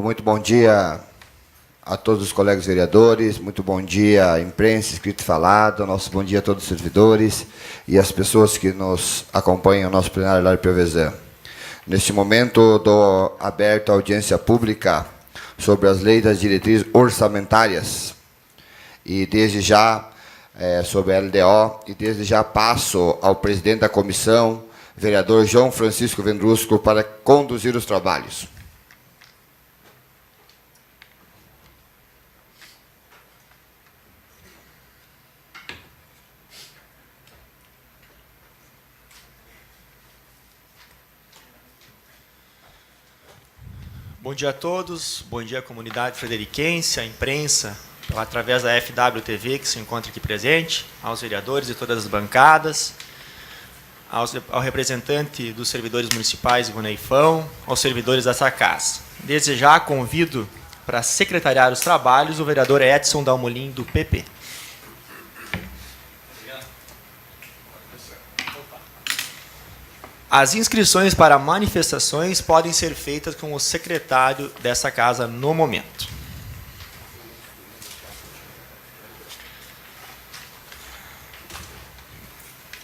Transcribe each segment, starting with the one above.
Muito bom dia a todos os colegas vereadores, muito bom dia à imprensa, escrito e falado, nosso bom dia a todos os servidores e as pessoas que nos acompanham no nosso plenário lá de Piovesan. Neste momento, dou aberta a audiência pública sobre as leis das diretrizes orçamentárias e desde já sobre a LDO, e desde já passo ao presidente da comissão, vereador João Francisco Vendrusco, para conduzir os trabalhos. Bom dia a todos, bom dia à comunidade frederiquense, à imprensa, através da FWTV que se encontra aqui presente, aos vereadores e todas as bancadas, ao representante dos servidores municipais, Ivo Neifão, aos servidores dessa casa. Desde já convido para secretariar os trabalhos o vereador Edson Dalmolin, do PP. As inscrições para manifestações podem ser feitas com o secretário dessa casa no momento.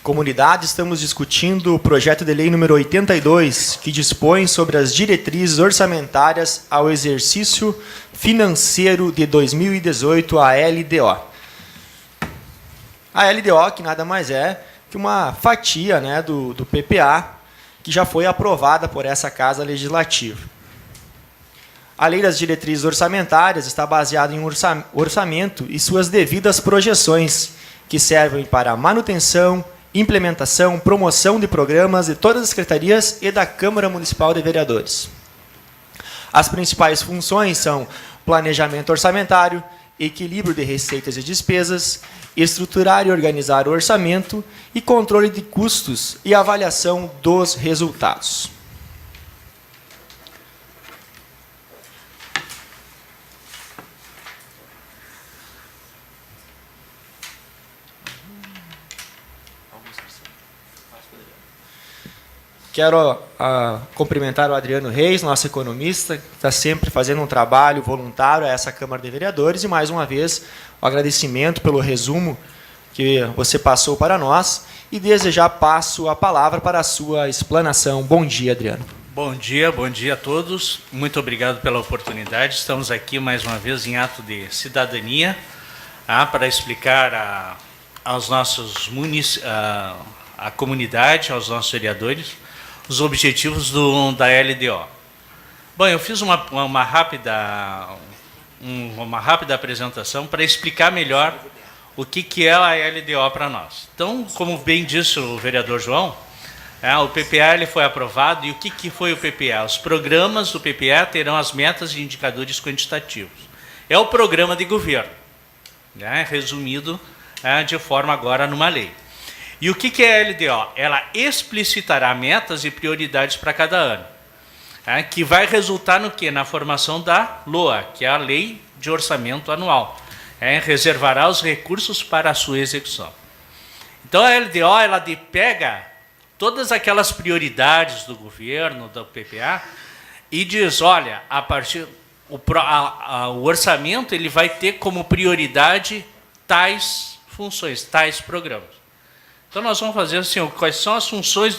Comunidade, estamos discutindo o projeto de lei número 82, que dispõe sobre as diretrizes orçamentárias ao exercício financeiro de 2018, a LDO. A LDO, que nada mais é que uma fatia, né, do PPA, que já foi aprovada por essa Casa Legislativa. A Lei das Diretrizes Orçamentárias está baseada em um orçamento e suas devidas projeções, que servem para a manutenção, implementação, promoção de programas de todas as secretarias e da Câmara Municipal de Vereadores. As principais funções são planejamento orçamentário, equilíbrio de receitas e despesas, estruturar e organizar o orçamento e controle de custos e avaliação dos resultados. Quero cumprimentar o Adriano Reis, nosso economista, que está sempre fazendo um trabalho voluntário a essa Câmara de Vereadores, e mais uma vez o agradecimento pelo resumo que você passou para nós, e desde já passo a palavra para a sua explanação. Bom dia, Adriano. Bom dia a todos. Muito obrigado pela oportunidade. Estamos aqui mais uma vez em ato de cidadania para explicar aos nossos à comunidade, aos nossos vereadores, os objetivos da LDO. Bom, eu fiz uma rápida apresentação para explicar melhor o que é a LDO para nós. Então, como bem disse o vereador João, o PPA ele foi aprovado, e o que foi o PPA? Os programas do PPA terão as metas e indicadores quantitativos. É o programa de governo, resumido de forma agora numa lei. E o que é a LDO? Ela explicitará metas e prioridades para cada ano, que vai resultar no quê? Na formação da LOA, que é a Lei de Orçamento Anual. Reservará os recursos para a sua execução. Então, a LDO ela pega todas aquelas prioridades do governo, do PPA, e diz, olha, o orçamento ele vai ter como prioridade tais funções, tais programas. Então, nós vamos fazer assim, quais são as funções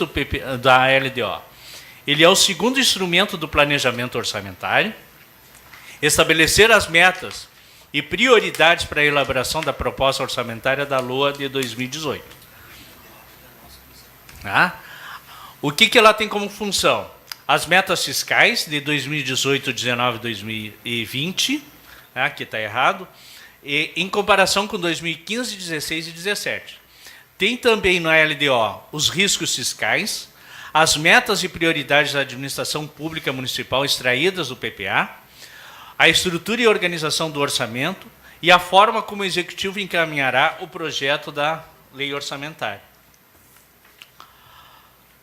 da LDO. Ele é o segundo instrumento do planejamento orçamentário, estabelecer as metas e prioridades para a elaboração da proposta orçamentária da LOA de 2018. O que ela tem como função? As metas fiscais de 2018, 19 e 2020, que está errado, em comparação com 2015, 16 e 17. Tem também na LDO os riscos fiscais, as metas e prioridades da administração pública municipal extraídas do PPA, a estrutura e organização do orçamento e a forma como o Executivo encaminhará o projeto da lei orçamentária.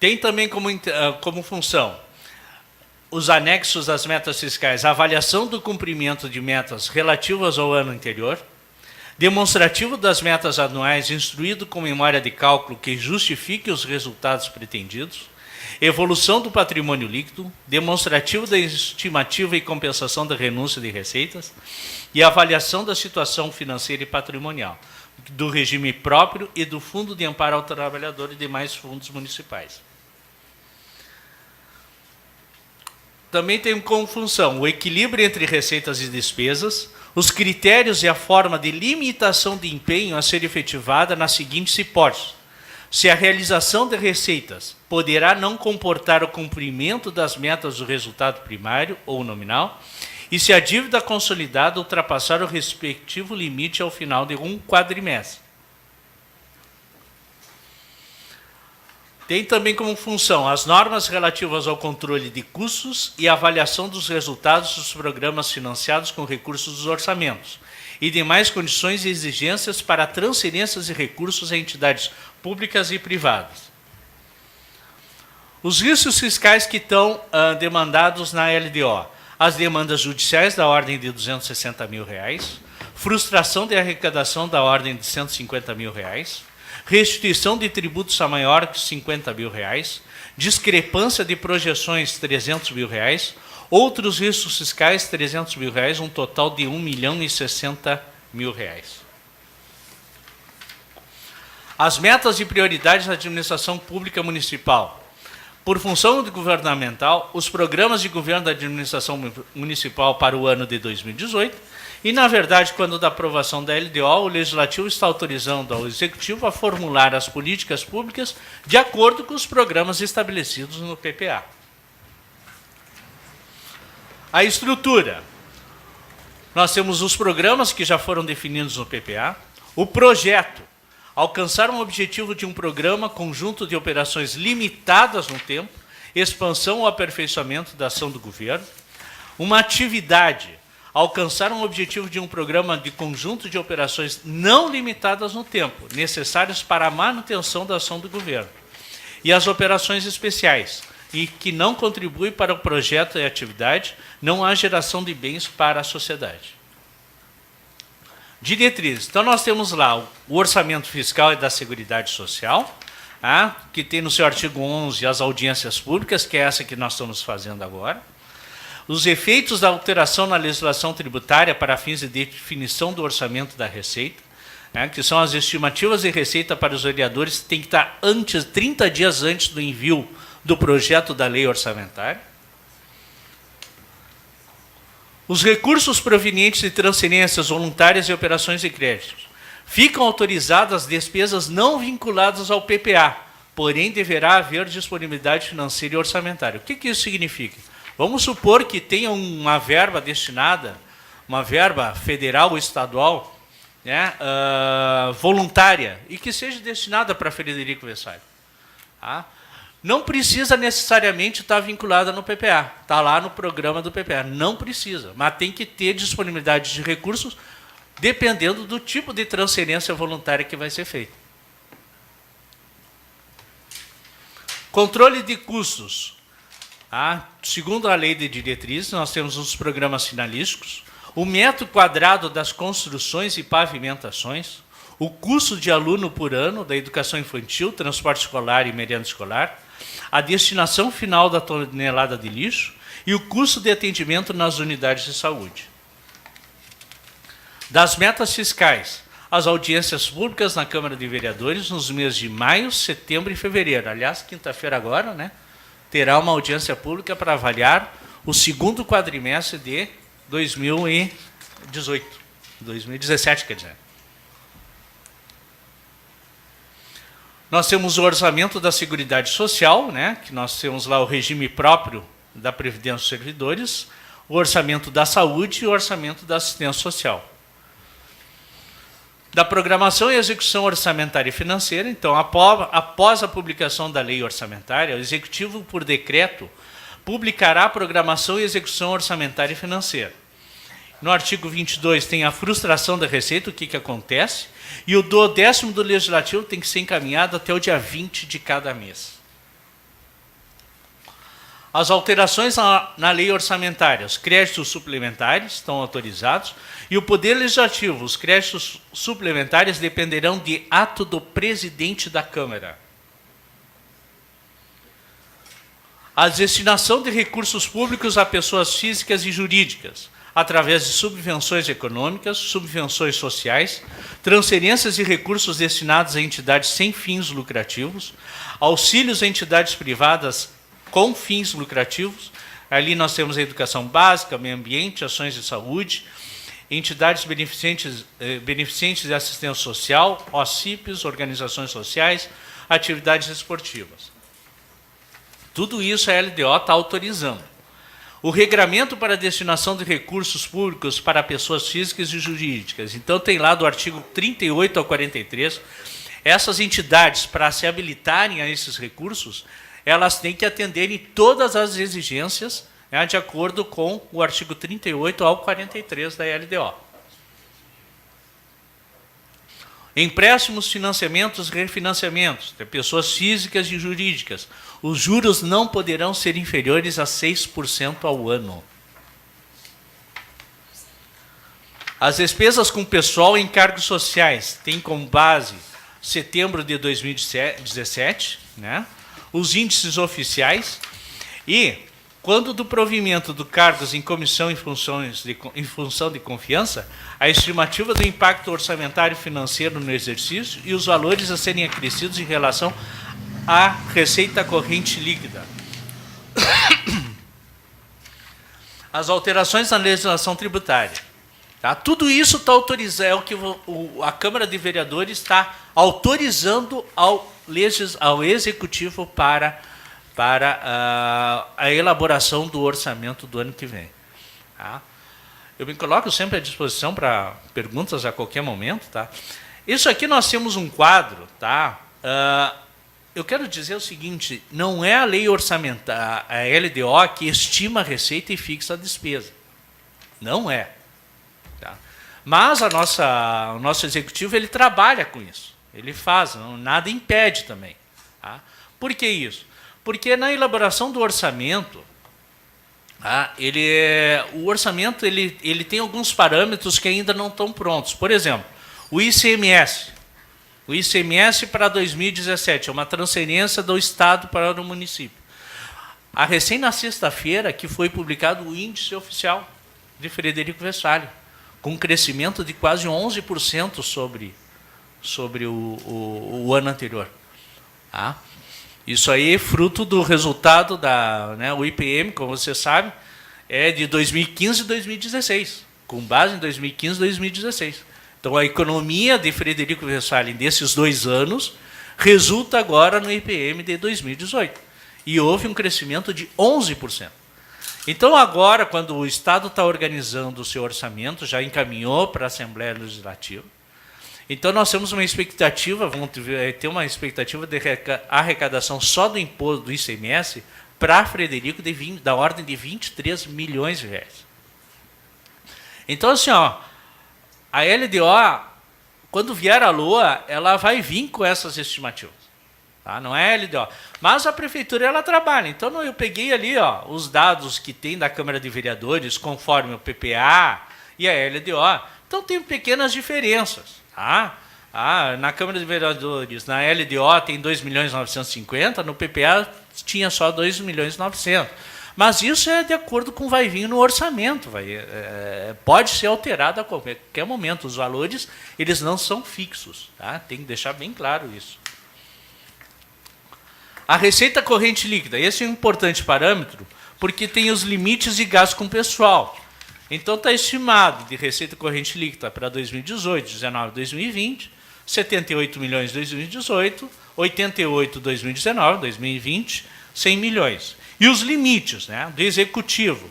Tem também como função os anexos das metas fiscais, a avaliação do cumprimento de metas relativas ao ano anterior, demonstrativo das metas anuais instruído com memória de cálculo que justifique os resultados pretendidos, evolução do patrimônio líquido, demonstrativo da estimativa e compensação da renúncia de receitas e avaliação da situação financeira e patrimonial, do regime próprio e do Fundo de Amparo ao Trabalhador e demais fundos municipais. Também tem como função o equilíbrio entre receitas e despesas, os critérios e a forma de limitação de empenho a ser efetivada nas seguintes hipóteses: se a realização de receitas poderá não comportar o cumprimento das metas do resultado primário ou nominal, e se a dívida consolidada ultrapassar o respectivo limite ao final de um quadrimestre. Tem também como função as normas relativas ao controle de custos e avaliação dos resultados dos programas financiados com recursos dos orçamentos e demais condições e exigências para transferências de recursos a entidades públicas e privadas. Os riscos fiscais que estão demandados na LDO: as demandas judiciais da ordem de R$ 260 mil, frustração de arrecadação da ordem de R$ 150 mil, restituição de tributos a maior que R$ 50 mil, discrepância de projeções R$ 300 mil, outros riscos fiscais R$ 300 mil, um total de R$ 1.060.000. As metas e prioridades da administração pública municipal. Por função governamental, os programas de governo da administração municipal para o ano de 2018, e, na verdade, quando da aprovação da LDO, o Legislativo está autorizando ao Executivo a formular as políticas públicas de acordo com os programas estabelecidos no PPA. A estrutura. Nós temos os programas que já foram definidos no PPA, o projeto: alcançar um objetivo de um programa conjunto de operações limitadas no tempo, expansão ou aperfeiçoamento da ação do governo. Uma atividade: alcançar um objetivo de um programa de conjunto de operações não limitadas no tempo, necessárias para a manutenção da ação do governo. E as operações especiais, e que não contribuem para o projeto e atividade, não há geração de bens para a sociedade. Diretrizes. Então, nós temos lá o orçamento fiscal e da Seguridade Social, que tem no seu artigo 11 as audiências públicas, que é essa que nós estamos fazendo agora. Os efeitos da alteração na legislação tributária para fins de definição do orçamento da Receita, que são as estimativas de receita para os vereadores, que tem que estar 30 dias antes do envio do projeto da lei orçamentária. Os recursos provenientes de transferências voluntárias e operações de crédito. Ficam autorizadas as despesas não vinculadas ao PPA, porém deverá haver disponibilidade financeira e orçamentária. O que isso significa? Vamos supor que tenha uma verba destinada, uma verba federal ou estadual, voluntária, e que seja destinada para Frederico Wessai. Não precisa necessariamente estar vinculada no PPA, está lá no programa do PPA, não precisa, mas tem que ter disponibilidade de recursos dependendo do tipo de transferência voluntária que vai ser feita. Controle de custos. Segundo a lei de diretrizes, nós temos os programas finalísticos, o metro quadrado das construções e pavimentações, o custo de aluno por ano da educação infantil, transporte escolar e merenda escolar, a destinação final da tonelada de lixo e o custo de atendimento nas unidades de saúde. Das metas fiscais, as audiências públicas na Câmara de Vereadores nos meses de maio, setembro e fevereiro. Aliás, quinta-feira agora, terá uma audiência pública para avaliar o segundo quadrimestre de 2017, quer dizer. Nós temos o orçamento da Seguridade Social, que nós temos lá o regime próprio da Previdência dos Servidores, o orçamento da Saúde e o orçamento da Assistência Social. Da programação e execução orçamentária e financeira, então, após a publicação da lei orçamentária, o Executivo, por decreto, publicará a programação e execução orçamentária e financeira. No artigo 22 tem a frustração da receita, o que acontece, e o 10º do Legislativo tem que ser encaminhado até o dia 20 de cada mês. As alterações na lei orçamentária, os créditos suplementares estão autorizados, e o Poder Legislativo, os créditos suplementares dependerão de ato do presidente da Câmara. A destinação de recursos públicos a pessoas físicas e jurídicas, através de subvenções econômicas, subvenções sociais, transferências de recursos destinados a entidades sem fins lucrativos, auxílios a entidades privadas com fins lucrativos. Ali nós temos a educação básica, meio ambiente, ações de saúde, entidades beneficentes de assistência social, OCIPs, organizações sociais, atividades esportivas. Tudo isso a LDO está autorizando. O regramento para a destinação de recursos públicos para pessoas físicas e jurídicas. Então, tem lá do artigo 38 ao 43, essas entidades, para se habilitarem a esses recursos, elas têm que atenderem todas as exigências, né, de acordo com o artigo 38 ao 43 da LDO. Empréstimos, financiamentos, refinanciamentos de pessoas físicas e jurídicas. Os juros não poderão ser inferiores a 6% ao ano. As despesas com pessoal e encargos sociais têm como base setembro de 2017, né, os índices oficiais e, quando do provimento do cargos em comissão em função de confiança, a estimativa do impacto orçamentário e financeiro no exercício e os valores a serem acrescidos em relação à receita corrente líquida. As alterações na legislação tributária. Tá? Tudo isso está autorizado, é o que a Câmara de Vereadores está autorizando ao Executivo para a elaboração do orçamento do ano que vem. Tá? Eu me coloco sempre à disposição para perguntas a qualquer momento. Tá? Isso aqui nós temos um quadro. Tá? Eu quero dizer o seguinte, não é a lei orçamentária, a LDO, que estima a receita e fixa a despesa. Não é. Tá? Mas o nosso Executivo ele trabalha com isso. Ele faz, nada impede também. Tá? Por que isso? Porque na elaboração do orçamento, o orçamento ele tem alguns parâmetros que ainda não estão prontos. Por exemplo, o ICMS. O ICMS para 2017 é uma transferência do Estado para o município. Recém na sexta-feira que foi publicado o índice oficial de Frederico Westphalen, com um crescimento de quase 11% sobre o ano anterior. Tá? Isso aí é fruto do resultado o IPM, como você sabe, é de 2015 e 2016, com base em 2015 e 2016. Então, a economia de Frederico Westphalen desses 2 anos resulta agora no IPM de 2018. E houve um crescimento de 11%. Então, agora, quando o Estado está organizando o seu orçamento, já encaminhou para a Assembleia Legislativa, então nós temos uma expectativa, vamos ter uma expectativa de arrecadação só do imposto do ICMS para Frederico da ordem de 23 milhões de reais. Então, assim, a LDO, quando vier a LOA, ela vai vir com essas estimativas. Tá? Não é a LDO. Mas a Prefeitura ela trabalha. Então, eu peguei ali os dados que tem da Câmara de Vereadores, conforme o PPA e a LDO. Então, tem pequenas diferenças. Na Câmara de Vereadores, na LDO tem 2.950.000, no PPA tinha só 2.900.000. Mas isso é de acordo com o vai vir no orçamento. Pode ser alterado a qualquer momento. Os valores eles não são fixos. Tá? Tem que deixar bem claro isso. A receita corrente líquida. Esse é um importante parâmetro, porque tem os limites de gasto com pessoal. Então, está estimado de receita corrente líquida para 2018, 19, 2020, 78 milhões em 2018, 88 em 2019, 2020, 100 milhões. E os limites, né, do Executivo,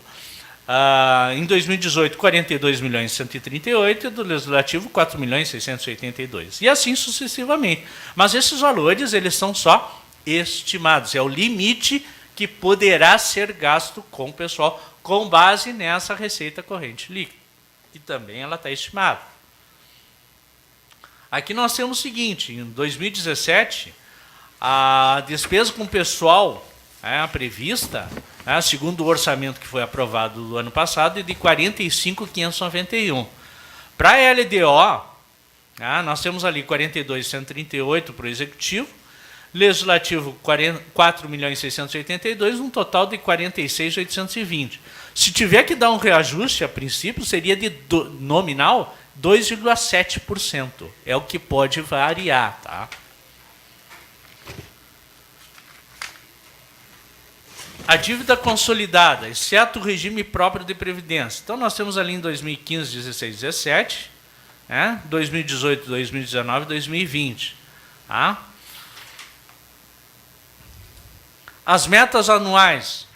em 2018, 42 milhões e 138, e do Legislativo, 4 milhões e 682. E assim sucessivamente. Mas esses valores eles são só estimados. É o limite que poderá ser gasto com o pessoal, com base nessa receita corrente líquida. E também ela está estimada. Aqui nós temos o seguinte, em 2017, a despesa com pessoal prevista, segundo o orçamento que foi aprovado no ano passado, é de 45.591. Para a LDO, nós temos ali 42.138 para o Executivo, Legislativo, 4.682.000, um total de 46.820. Se tiver que dar um reajuste, a princípio, seria de nominal 2,7%. É o que pode variar. Tá? A dívida consolidada, exceto o regime próprio de previdência. Então, nós temos ali em 2015, 16, 17, 2018, 2019, 2020. Tá? As metas anuais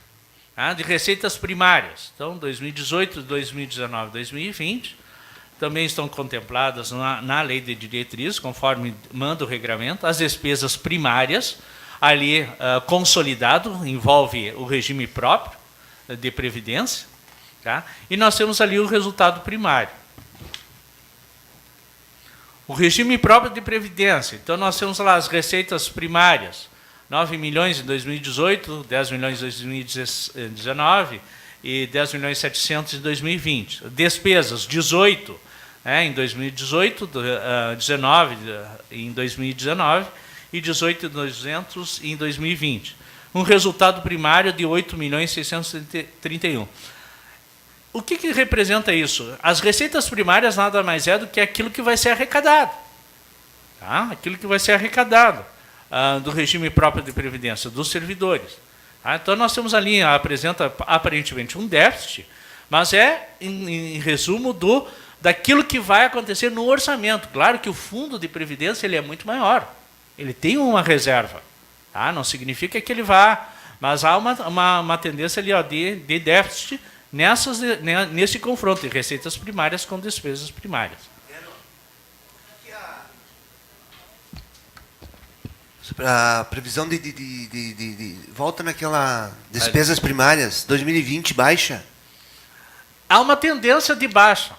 de receitas primárias, então 2018, 2019, 2020, também estão contempladas na lei de diretrizes, conforme manda o regramento. As despesas primárias, ali consolidado, envolve o regime próprio de previdência, tá? E nós temos ali o resultado primário. O regime próprio de previdência, então nós temos lá as receitas primárias, 9 milhões em 2018, 10 milhões em 2019 e 10 milhões e 700 em 2020. Despesas, 18 em 2018, 19 em 2019 e 18.200 em 2020. Um resultado primário de 8 milhões e 631. O que representa isso? As receitas primárias nada mais é do que aquilo que vai ser arrecadado. Tá? Aquilo que vai ser arrecadado do regime próprio de previdência, dos servidores. Tá? Então, nós temos ali, apresenta aparentemente um déficit, mas em resumo, daquilo que vai acontecer no orçamento. Claro que o fundo de previdência ele é muito maior. Ele tem uma reserva. Tá? Não significa que ele vá, mas há uma tendência ali de déficit nesse confronto de receitas primárias com despesas primárias. A previsão volta naquela despesas primárias, 2020 baixa? Há uma tendência de baixa.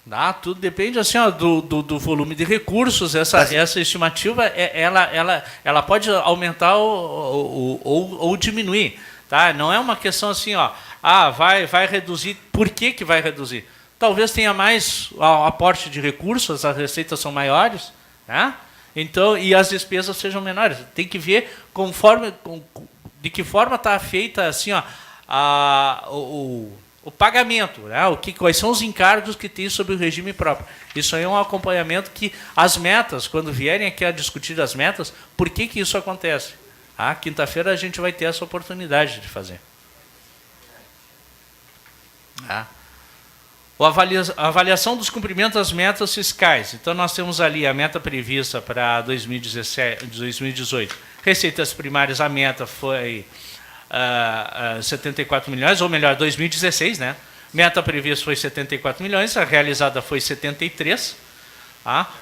Tá? Tudo depende assim, do volume de recursos. Essa estimativa ela pode aumentar ou diminuir. Tá? Não é uma questão assim, vai reduzir. Por que vai reduzir? Talvez tenha mais aporte de recursos, as receitas são maiores, né? Então, e as despesas sejam menores. Tem que ver de que forma está feita assim, o pagamento, né? Quais são os encargos que tem sobre o regime próprio. Isso aí é um acompanhamento que as metas, quando vierem aqui a discutir as metas, por que isso acontece? Quinta-feira a gente vai ter essa oportunidade de fazer. A avaliação dos cumprimentos das metas fiscais. Então, nós temos ali a meta prevista para 2018. Receitas primárias, a meta foi 74 milhões, ou melhor, 2016, né? Meta prevista foi 74 milhões, a realizada foi 73.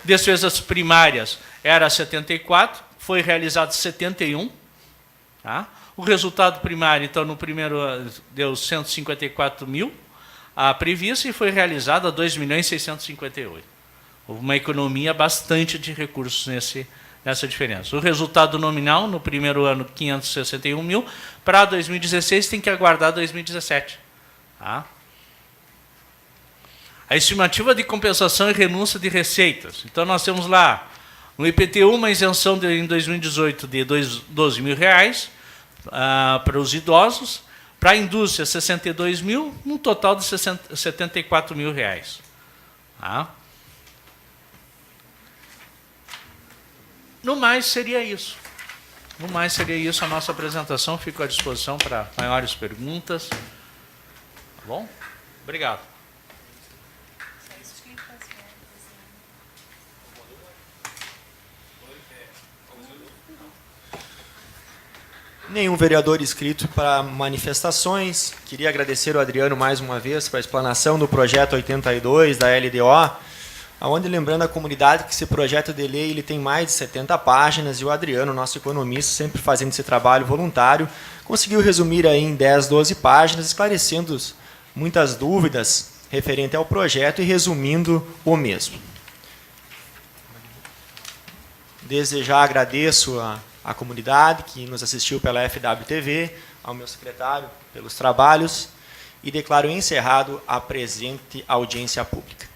Despesas primárias era 74, foi realizado 71. O resultado primário, então, no primeiro deu 154 mil. A prevista e foi realizada 2.658.000. Houve uma economia bastante de recursos nessa diferença. O resultado nominal, no primeiro ano, 561 mil. Para 2016, tem que aguardar 2017. A estimativa de compensação e renúncia de receitas. Então, nós temos lá no IPTU uma isenção em 2018 de R$12 mil para os idosos. Para a indústria, 62 mil, um total de 74 mil reais. No mais, seria isso. A nossa apresentação. Fico à disposição para maiores perguntas. Tá bom? Obrigado. Nenhum vereador inscrito para manifestações. Queria agradecer ao Adriano mais uma vez para a explanação do projeto 82 da LDO, onde, lembrando a comunidade que esse projeto de lei ele tem mais de 70 páginas e o Adriano, nosso economista, sempre fazendo esse trabalho voluntário, conseguiu resumir aí em 10, 12 páginas, esclarecendo muitas dúvidas referente ao projeto e resumindo o mesmo. Desde já agradeço a comunidade que nos assistiu pela FWTV, ao meu secretário pelos trabalhos e declaro encerrado a presente audiência pública.